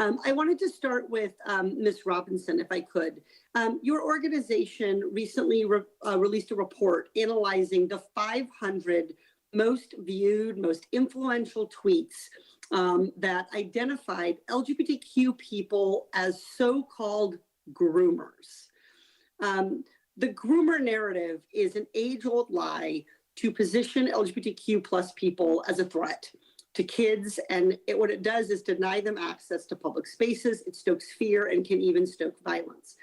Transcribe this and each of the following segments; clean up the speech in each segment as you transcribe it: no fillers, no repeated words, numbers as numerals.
I wanted to start with Ms. Robinson, if I could. Your organization recently released a report analyzing the 500 most viewed, most influential tweets that identified LGBTQ people as so-called groomers. The groomer narrative is an age-old lie to position LGBTQ plus people as a threat to kids, and what it does is deny them access to public spaces. It stokes fear and can even stoke violence.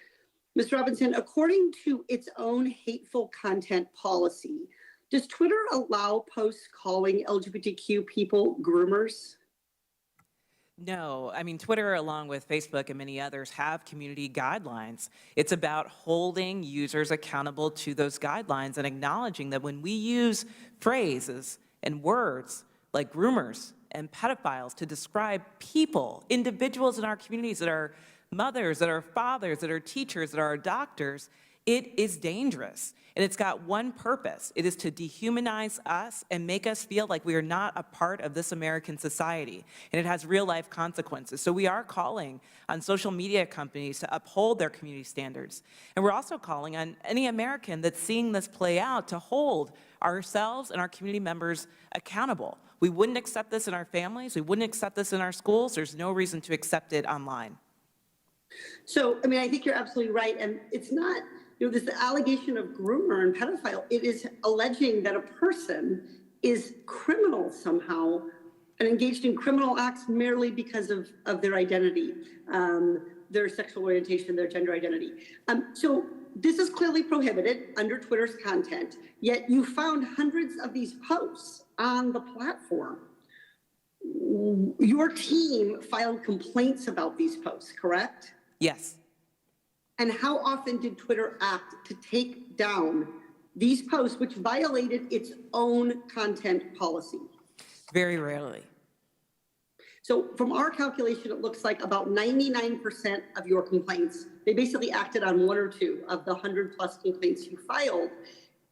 Ms. Robinson, according to its own hateful content policy, does Twitter allow posts calling LGBTQ people groomers? No, I mean, Twitter, along with Facebook and many others, have community guidelines. It's about holding users accountable to those guidelines and acknowledging that when we use phrases and words like groomers and pedophiles to describe people, individuals in our communities that are mothers, that are fathers, that are teachers, that are doctors, it is dangerous. And it's got one purpose. It is to dehumanize us and make us feel like we are not a part of this American society. And it has real life consequences. So we are calling on social media companies to uphold their community standards. And we're also calling on any American that's seeing this play out to hold ourselves and our community members accountable. We wouldn't accept this in our families. We wouldn't accept this in our schools. There's no reason to accept it online. So, I mean, I think you're absolutely right. And it's not, this allegation of groomer and pedophile, it is alleging that a person is criminal somehow and engaged in criminal acts merely because of their identity, their sexual orientation, their gender identity. So this is clearly prohibited under Twitter's content, yet you found hundreds of these posts on the platform. Your team filed complaints about these posts, correct? Yes. And how often did Twitter act to take down these posts, which violated its own content policy? Very rarely. So from our calculation, it looks like about 99% of your complaints, they basically acted on one or two of the 100 plus complaints you filed.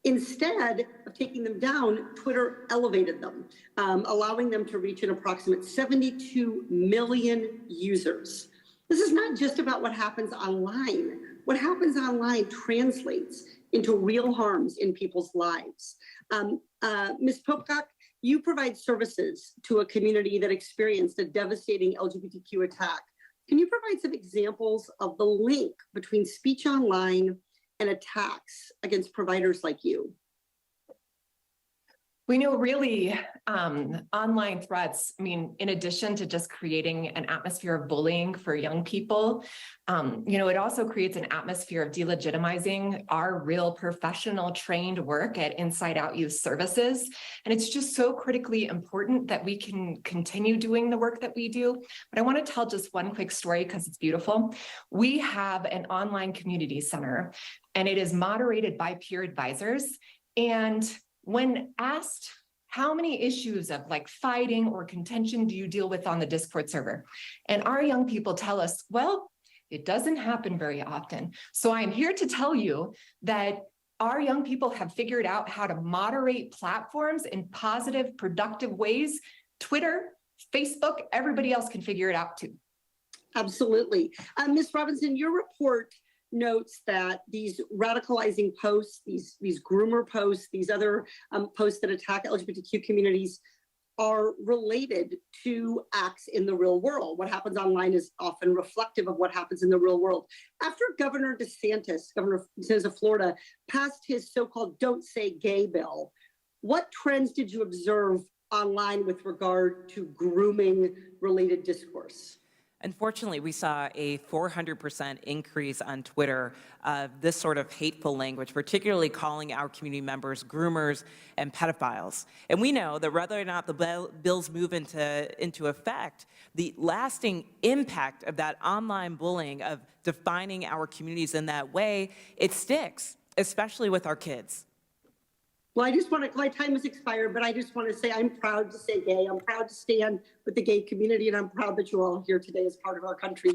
Instead of taking them down, Twitter elevated them, allowing them to reach an approximate 72 million users. This is not just about what happens online. What happens online translates into real harms in people's lives. Ms. Popcock, you provide services to a community that experienced a devastating LGBTQ attack. Can you provide some examples of the link between speech online and attacks against providers like you? We know really online threats, I mean, in addition to just creating an atmosphere of bullying for young people, it also creates an atmosphere of delegitimizing our real professional trained work at Inside Out Youth Services. And it's just so critically important that we can continue doing the work that we do. But I want to tell just one quick story because it's beautiful. We have an online community center, and it is moderated by peer advisors. And when asked how many issues of like fighting or contention do you deal with on the Discord server? And our young people tell us, well, it doesn't happen very often. So I'm here to tell you that our young people have figured out how to moderate platforms in positive, productive ways. Twitter, Facebook, everybody else can figure it out too. Absolutely. Ms. Robinson, your report notes that these radicalizing posts, these groomer posts, these other posts that attack LGBTQ communities are related to acts in the real world. What happens online is often reflective of what happens in the real world. After Governor DeSantis of Florida, passed his so-called Don't Say Gay bill, what trends did you observe online with regard to grooming related discourse? Unfortunately, we saw a 400% increase on Twitter of this sort of hateful language, particularly calling our community members groomers and pedophiles. And we know that whether or not the bills move into effect, the lasting impact of that online bullying, of defining our communities in that way, it sticks, especially with our kids. Well, I just want to, my time has expired, but I just want to say I'm proud to say gay. I'm proud to stand with the gay community, and I'm proud that you're all here today as part of our country.